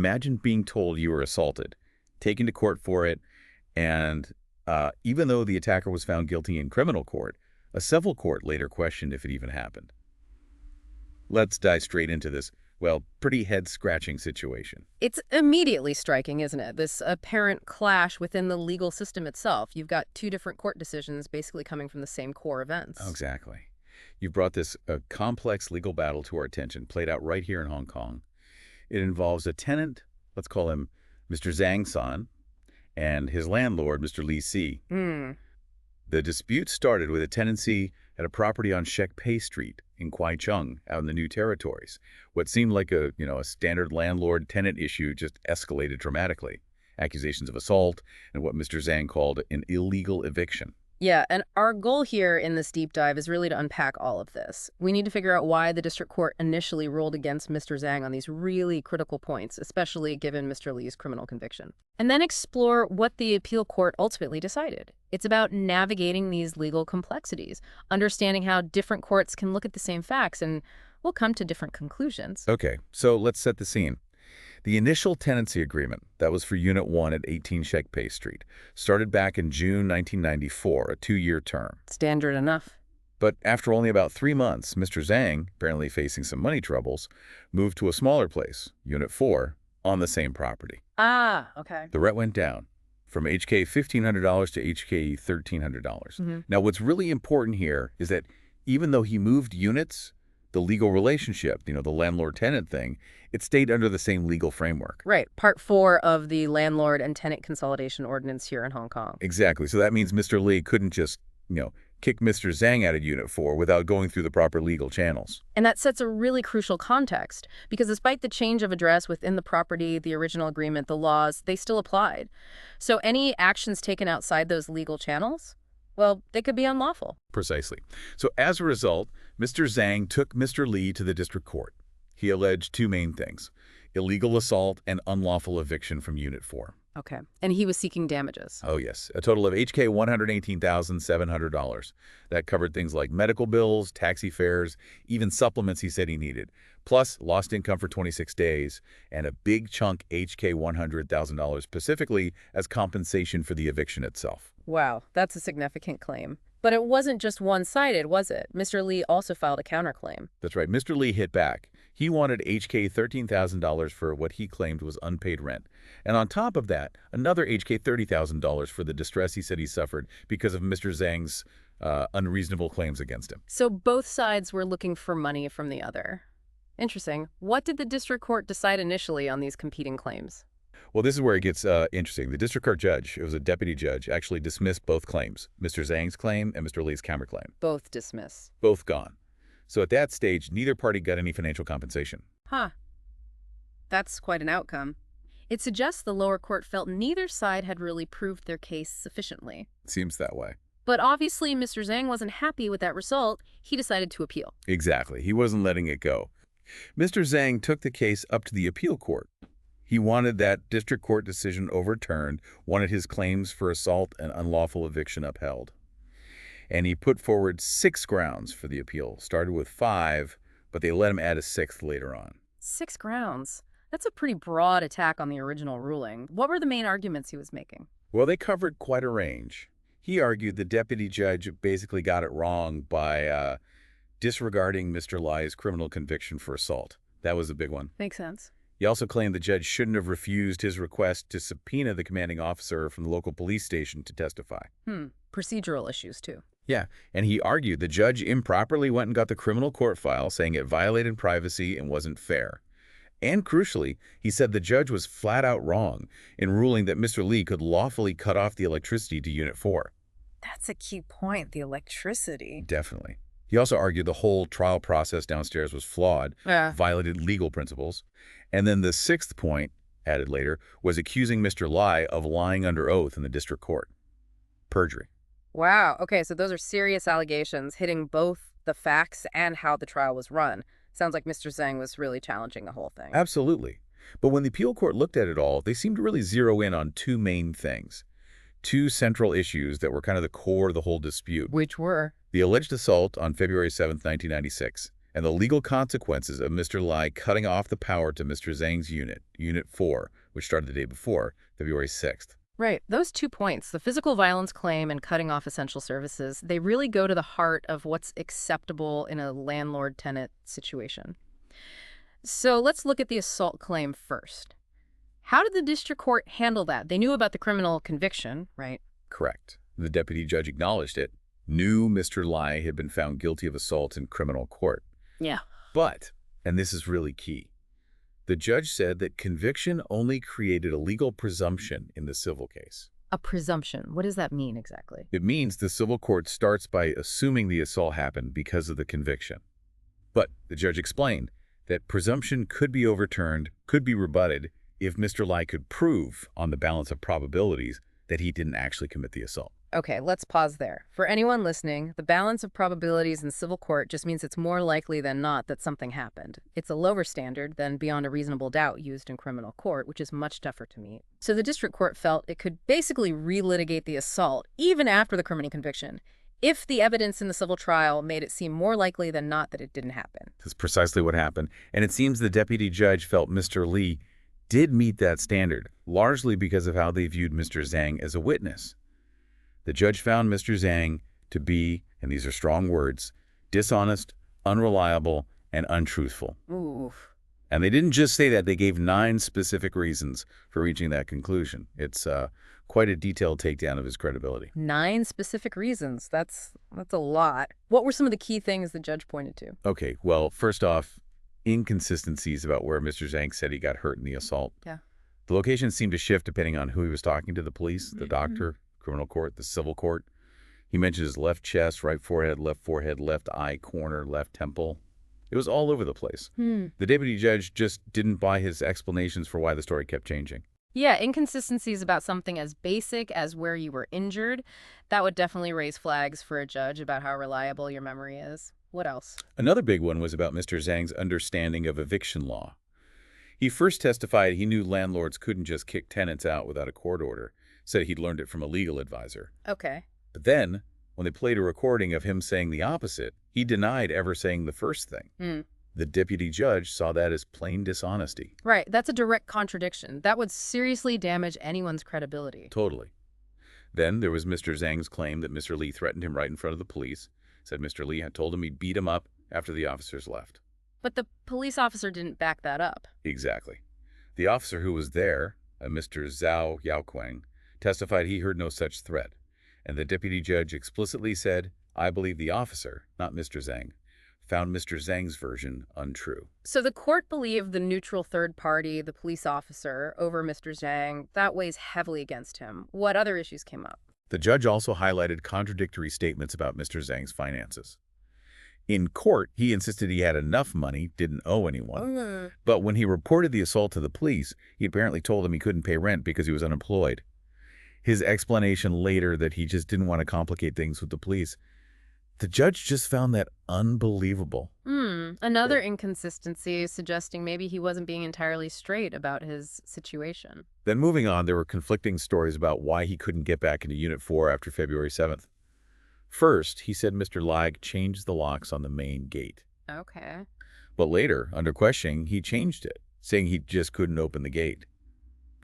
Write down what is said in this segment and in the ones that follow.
Imagine being told you were assaulted, taken to court for it, and even though the attacker was found guilty in criminal court, a civil court later questioned if it even happened. Let's dive straight into this, well, pretty head-scratching situation. It's immediately striking, isn't it? This apparent clash within the legal system itself. You've got two different court decisions basically coming from the same core events. Oh, exactly. You've brought this complex legal battle to our attention, played out right here in Hong Kong. It involves a tenant, let's call him Mr. Zang San, and his landlord, Mr. Lee Si. The dispute started with a tenancy at a property on Shek Pai Street in Kwai Chung, out in the New Territories. What seemed like a standard landlord-tenant issue just escalated dramatically. Accusations of assault and what Mr. Zhang called an illegal eviction. Yeah, and our goal here in this deep dive is really to unpack all of this. We need to figure out why the district court initially ruled against Mr. Zhang on these really critical points, especially given Mr. Lee's criminal conviction. And then explore what the appeal court ultimately decided. It's about navigating these legal complexities, understanding how different courts can look at the same facts and will come to different conclusions. Okay, so let's set the scene. The initial tenancy agreement, that was for Unit 1 at 18 Shek Pai Street, started back in June 1994, a 2-year term. Standard enough. But after only about 3 months, Mr. Zhang, apparently facing some money troubles, moved to a smaller place, Unit 4, on the same property. Ah, okay. The rent went down from HK $1,500 to HK $1,300. Now, what's really important here is that even though he moved units, the legal relationship, the landlord-tenant thing, it stayed under the same legal framework. Right. Part 4 of the Landlord and Tenant Consolidation Ordinance here in Hong Kong. Exactly. So that means Mr. Lee couldn't just, kick Mr. Zhang out of Unit 4 without going through the proper legal channels. And that sets a really crucial context, because despite the change of address within the property, the original agreement, the laws, they still applied. So any actions taken outside those legal channels, well, they could be unlawful. Precisely. So as a result, Mr. Zhang took Mr. Lee to the district court. He alleged 2 main things: illegal assault and unlawful eviction from Unit 4. Okay. And he was seeking damages. Oh, yes. A total of HK $118,700. That covered things like medical bills, taxi fares, even supplements he said he needed, plus lost income for 26 days, and a big chunk HK $100,000 specifically as compensation for the eviction itself. Wow, that's a significant claim. But it wasn't just one-sided, was it? Mr. Lee also filed a counterclaim. That's right. Mr. Lee hit back. He wanted HK $13,000 for what he claimed was unpaid rent. And on top of that, another HK $30,000 for the distress he said he suffered because of Mr. Zhang's unreasonable claims against him. So both sides were looking for money from the other. Interesting. What did the district court decide initially on these competing claims? Well, this is where it gets interesting. The district court judge, it was a deputy judge, actually dismissed both claims, Mr. Zhang's claim and Mr. Lee's counterclaim. Both dismissed. Both gone. So at that stage, neither party got any financial compensation. Huh. That's quite an outcome. It suggests the lower court felt neither side had really proved their case sufficiently. Seems that way. But obviously, Mr. Zhang wasn't happy with that result. He decided to appeal. Exactly. He wasn't letting it go. Mr. Zhang took the case up to the appeal court. He wanted that district court decision overturned, wanted his claims for assault and unlawful eviction upheld. And he put forward 6 grounds for the appeal. Started with 5, but they let him add a 6th later on. 6 grounds? That's a pretty broad attack on the original ruling. What were the main arguments he was making? Well, they covered quite a range. He argued the deputy judge basically got it wrong by disregarding Mr. Lai's criminal conviction for assault. That was a big one. Makes sense. He also claimed the judge shouldn't have refused his request to subpoena the commanding officer from the local police station to testify. Procedural issues, too. Yeah, and he argued the judge improperly went and got the criminal court file, saying it violated privacy and wasn't fair. And crucially, he said the judge was flat out wrong in ruling that Mr. Lee could lawfully cut off the electricity to Unit 4. That's a key point, the electricity. Definitely. He also argued the whole trial process downstairs was flawed, violated legal principles. And then the 6th point, added later, was accusing Mr. Lai of lying under oath in the district court. Perjury. Wow. Okay, so those are serious allegations hitting both the facts and how the trial was run. Sounds like Mr. Zhang was really challenging the whole thing. Absolutely. But when the appeal court looked at it all, they seemed to really zero in on 2 main things. 2 central issues that were kind of the core of the whole dispute. Which were? The alleged assault on February 7th, 1996, and the legal consequences of Mr. Lai cutting off the power to Mr. Zhang's unit, Unit 4, which started the day before, February 6th. Right. Those 2 points, the physical violence claim and cutting off essential services, they really go to the heart of what's acceptable in a landlord-tenant situation. So let's look at the assault claim first. How did the district court handle that? They knew about the criminal conviction, right? Correct. The deputy judge acknowledged it, knew Mr. Lai had been found guilty of assault in criminal court. Yeah. But, and this is really key, the judge said that conviction only created a legal presumption in the civil case. A presumption. What does that mean exactly? It means the civil court starts by assuming the assault happened because of the conviction. But the judge explained that presumption could be overturned, could be rebutted, if Mr. Lai could prove on the balance of probabilities that he didn't actually commit the assault. Okay, let's pause there. For anyone listening, the balance of probabilities in civil court just means it's more likely than not that something happened. It's a lower standard than beyond a reasonable doubt used in criminal court, which is much tougher to meet. So the district court felt it could basically relitigate the assault, even after the criminal conviction, if the evidence in the civil trial made it seem more likely than not that it didn't happen. That's precisely what happened. And it seems the deputy judge felt Mr. Li did meet that standard, largely because of how they viewed Mr. Zhang as a witness. The judge found Mr. Zhang to be, and these are strong words, dishonest, unreliable, and untruthful. Oof. And they didn't just say that, they gave 9 specific reasons for reaching that conclusion. It's quite a detailed takedown of his credibility. 9 specific reasons. That's a lot. What were some of the key things the judge pointed to? Okay, well, first off, inconsistencies about where Mr. Zhang said he got hurt in the assault. Yeah. The location seemed to shift depending on who he was talking to, the police, the doctor, criminal court, the civil court. He mentioned his left chest, right forehead, left eye corner, left temple. It was all over the place. The deputy judge just didn't buy his explanations for why the story kept changing. Yeah, inconsistencies about something as basic as where you were injured, that would definitely raise flags for a judge about how reliable your memory is. What else? Another big one was about Mr. Zhang's understanding of eviction law. He first testified he knew landlords couldn't just kick tenants out without a court order, said he'd learned it from a legal advisor. Okay. But then, when they played a recording of him saying the opposite, he denied ever saying the first thing. The deputy judge saw that as plain dishonesty. Right, that's a direct contradiction. That would seriously damage anyone's credibility. Totally. Then there was Mr. Zhang's claim that Mr. Li threatened him right in front of the police, said Mr. Li had told him he'd beat him up after the officers left. But the police officer didn't back that up. Exactly. The officer who was there, a Mr. Zhao Yaoquang, testified he heard no such threat, and the deputy judge explicitly said, "I believe the officer, not Mr. Zhang, found Mr. Zhang's version untrue." So the court believed the neutral third party, the police officer, over Mr. Zhang. That weighs heavily against him. What other issues came up? The judge also highlighted contradictory statements about Mr. Zhang's finances. In court, he insisted he had enough money, didn't owe anyone. But when he reported the assault to the police, he apparently told them he couldn't pay rent because he was unemployed. His explanation later that he just didn't want to complicate things with the police, the judge just found that unbelievable. Another inconsistency suggesting maybe he wasn't being entirely straight about his situation. Then moving on, there were conflicting stories about why he couldn't get back into Unit 4 after February 7th. First, he said Mr. Lag changed the locks on the main gate. Okay. But later, under questioning, he changed it, saying he just couldn't open the gate.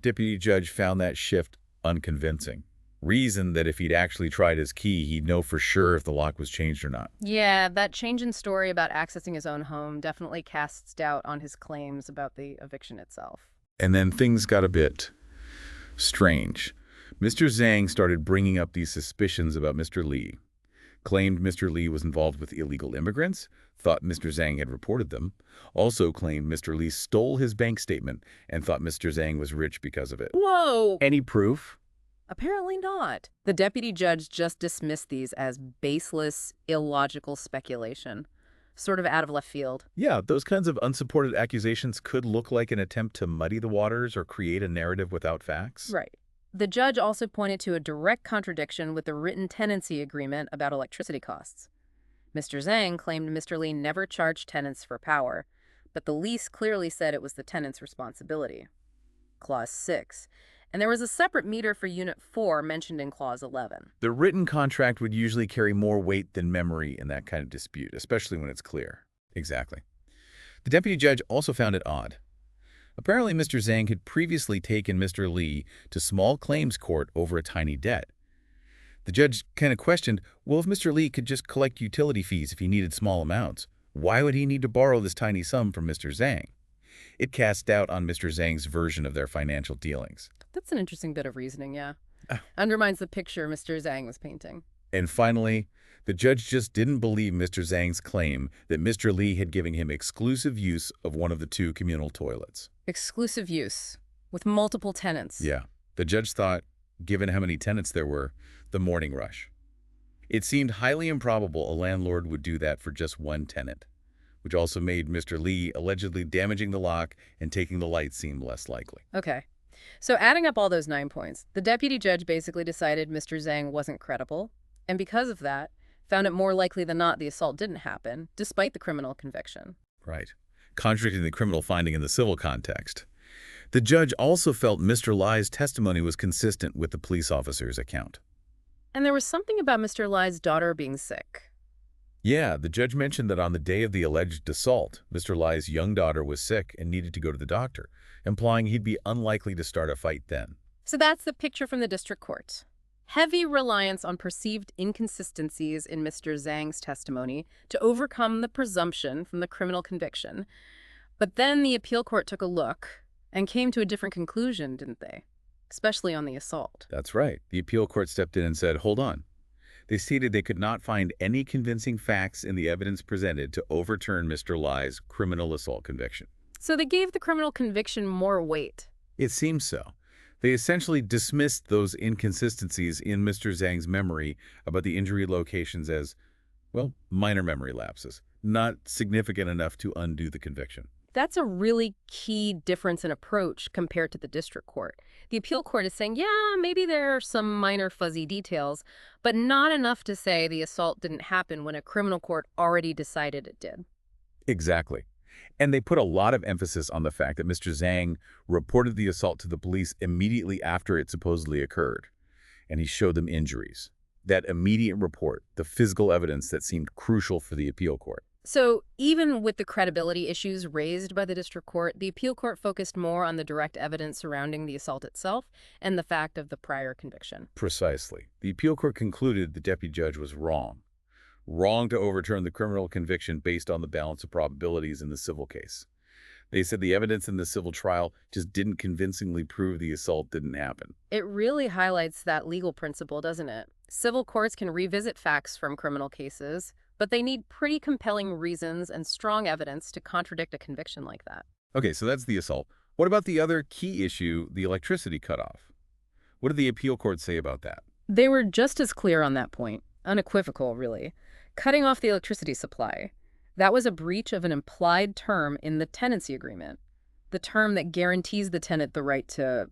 Deputy judge found that shift unconvincing. Reasoned that if he'd actually tried his key, he'd know for sure if the lock was changed or not. Yeah, that change in story about accessing his own home definitely casts doubt on his claims about the eviction itself. And then things got a bit strange. Mr. Zhang started bringing up these suspicions about Mr. Li. Claimed Mr. Li was involved with illegal immigrants, thought Mr. Zhang had reported them, also claimed Mr. Li stole his bank statement and thought Mr. Zhang was rich because of it. Whoa! Any proof? Apparently not. The deputy judge just dismissed these as baseless, illogical speculation, sort of out of left field. Yeah, those kinds of unsupported accusations could look like an attempt to muddy the waters or create a narrative without facts. Right. The judge also pointed to a direct contradiction with the written tenancy agreement about electricity costs. Mr. Zhang claimed Mr. Li never charged tenants for power, but the lease clearly said it was the tenant's responsibility. Clause 6. And there was a separate meter for Unit 4 mentioned in Clause 11. The written contract would usually carry more weight than memory in that kind of dispute, especially when it's clear. Exactly. The deputy judge also found it odd. Apparently, Mr. Zhang had previously taken Mr. Li to small claims court over a tiny debt. The judge kind of questioned, well, if Mr. Li could just collect utility fees if he needed small amounts, why would he need to borrow this tiny sum from Mr. Zhang? It cast doubt on Mr. Zhang's version of their financial dealings. That's an interesting bit of reasoning, yeah. Ah. Undermines the picture Mr. Zhang was painting. And finally, the judge just didn't believe Mr. Zhang's claim that Mr. Li had given him exclusive use of one of the two communal toilets. Exclusive use, with multiple tenants. Yeah, the judge thought, given how many tenants there were, the morning rush. It seemed highly improbable a landlord would do that for just one tenant, which also made Mr. Li allegedly damaging the lock and taking the light seem less likely. Okay. So adding up all those 9 points, the deputy judge basically decided Mr. Zhang wasn't credible, and because of that, found it more likely than not the assault didn't happen, despite the criminal conviction. Right. Contradicting the criminal finding in the civil context. The judge also felt Mr. Li's testimony was consistent with the police officer's account. And there was something about Mr. Li's daughter being sick. Yeah, the judge mentioned that on the day of the alleged assault, Mr. Li's young daughter was sick and needed to go to the doctor, implying he'd be unlikely to start a fight then. So that's the picture from the district court. Heavy reliance on perceived inconsistencies in Mr. Zhang's testimony to overcome the presumption from the criminal conviction. But then the appeal court took a look and came to a different conclusion, didn't they? Especially on the assault. That's right. The appeal court stepped in and said, hold on. They stated they could not find any convincing facts in the evidence presented to overturn Mr. Li's criminal assault conviction. So they gave the criminal conviction more weight. It seems so. They essentially dismissed those inconsistencies in Mr. Zhang's memory about the injury locations as, well, minor memory lapses, not significant enough to undo the conviction. That's a really key difference in approach compared to the district court. The appeal court is saying, yeah, maybe there are some minor fuzzy details, but not enough to say the assault didn't happen when a criminal court already decided it did. Exactly. And they put a lot of emphasis on the fact that Mr. Zhang reported the assault to the police immediately after it supposedly occurred, and he showed them injuries. That immediate report, the physical evidence that seemed crucial for the appeal court. So even with the credibility issues raised by the district court, the appeal court focused more on the direct evidence surrounding the assault itself and the fact of the prior conviction. Precisely. The appeal court concluded the deputy judge was wrong. Wrong to overturn the criminal conviction based on the balance of probabilities in the civil case. They said the evidence in the civil trial just didn't convincingly prove the assault didn't happen. It really highlights that legal principle, doesn't it? Civil courts can revisit facts from criminal cases, but they need pretty compelling reasons and strong evidence to contradict a conviction like that. Okay, so that's the assault. What about the other key issue, the electricity cutoff? What did the appeal court say about that? They were just as clear on that point, unequivocal, really. Cutting off the electricity supply. That was a breach of an implied term in the tenancy agreement, the term that guarantees the tenant the right to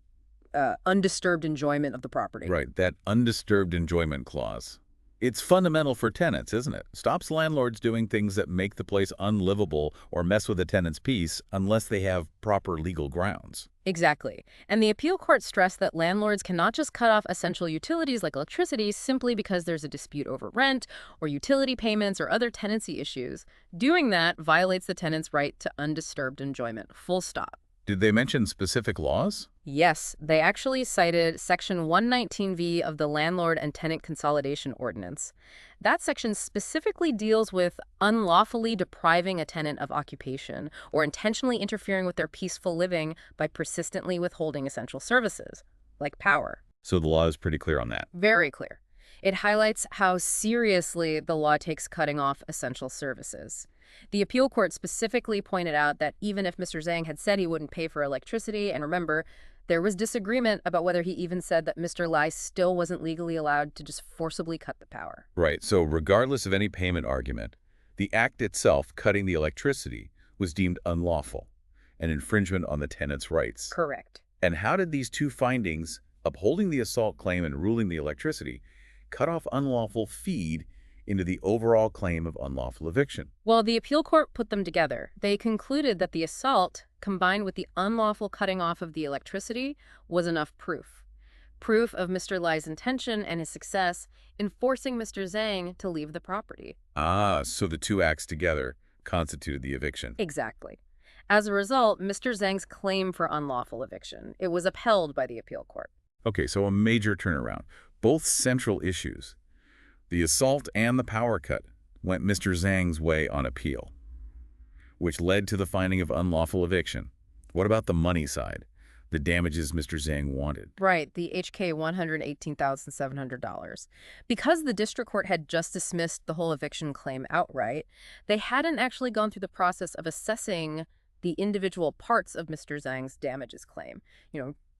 undisturbed enjoyment of the property. Right, that undisturbed enjoyment clause. It's fundamental for tenants, isn't it? Stops landlords doing things that make the place unlivable or mess with the tenant's peace unless they have proper legal grounds. Exactly. And the appeal court stressed that landlords cannot just cut off essential utilities like electricity simply because there's a dispute over rent or utility payments or other tenancy issues. Doing that violates the tenant's right to undisturbed enjoyment. Full stop. Did they mention specific laws? Yes, they actually cited Section 119V of the Landlord and Tenant Consolidation Ordinance. That section specifically deals with unlawfully depriving a tenant of occupation or intentionally interfering with their peaceful living by persistently withholding essential services, like power. So the law is pretty clear on that. Very clear. It highlights how seriously the law takes cutting off essential services. The appeal court specifically pointed out that even if Mr. Zhang had said he wouldn't pay for electricity, and remember, there was disagreement about whether he even said that Mr. Lai still wasn't legally allowed to just forcibly cut the power. Right, so regardless of any payment argument, the act itself, cutting the electricity, was deemed unlawful, an infringement on the tenant's rights. Correct. And how did these two findings, upholding the assault claim and ruling the electricity, cut off unlawful feed into the overall claim of unlawful eviction? Well, the appeal court put them together. They concluded that the assault, combined with the unlawful cutting off of the electricity, was enough proof. Proof of Mr. Lai's intention and his success in forcing Mr. Zhang to leave the property. Ah, so the two acts together, constituted the eviction. Exactly. As a result, Mr. Zhang's claim for unlawful eviction, it was upheld by the appeal court. Okay, so a major turnaround. Both central issues, the assault and the power cut, went Mr. Zhang's way on appeal, which led to the finding of unlawful eviction. What about the money side? The damages Mr. Zhang wanted. Right, the HK $118,700. Because the district court had just dismissed the whole eviction claim outright, they hadn't actually gone through the process of assessing the individual parts of Mr. Zhang's damages claim.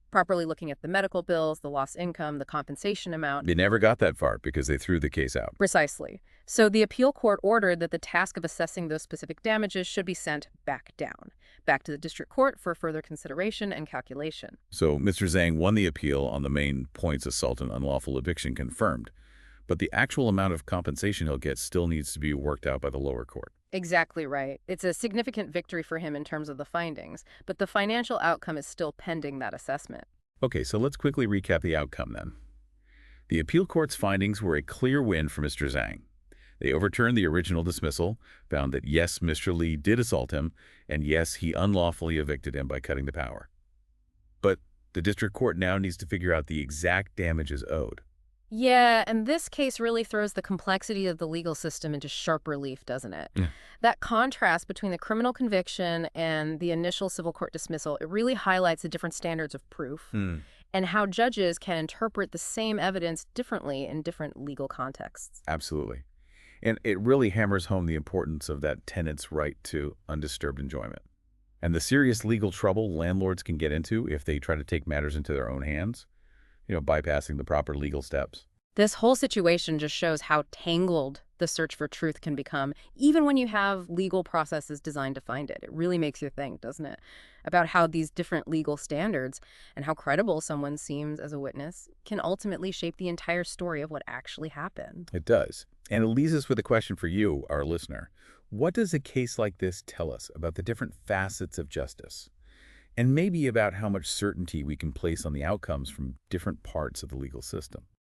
Properly looking at the medical bills, the lost income, the compensation amount. They never got that far because they threw the case out. Precisely. So the appeal court ordered that the task of assessing those specific damages should be sent back down, back to the district court for further consideration and calculation. So Mr. Zhang won the appeal on the main points assault and unlawful eviction confirmed. But the actual amount of compensation he'll get still needs to be worked out by the lower court. Exactly right. It's a significant victory for him in terms of the findings, but the financial outcome is still pending that assessment. Okay, so let's quickly recap the outcome then. The appeal court's findings were a clear win for Mr. Zhang. They overturned the original dismissal, found that yes, Mr. Lee did assault him, and yes, he unlawfully evicted him by cutting the power. But the district court now needs to figure out the exact damages owed. Yeah, and this case really throws the complexity of the legal system into sharp relief, doesn't it? Yeah. That contrast between the criminal conviction and the initial civil court dismissal, it really highlights the different standards of proof and how judges can interpret the same evidence differently in different legal contexts. Absolutely. And it really hammers home the importance of that tenant's right to undisturbed enjoyment. And the serious legal trouble landlords can get into if they try to take matters into their own hands, bypassing the proper legal steps. This whole situation just shows how tangled the search for truth can become, even when you have legal processes designed to find it. It really makes you think, doesn't it, about how these different legal standards and how credible someone seems as a witness can ultimately shape the entire story of what actually happened. It does. And it leaves us with a question for you, our listener. What does a case like this tell us about the different facets of justice? And maybe about how much certainty we can place on the outcomes from different parts of the legal system.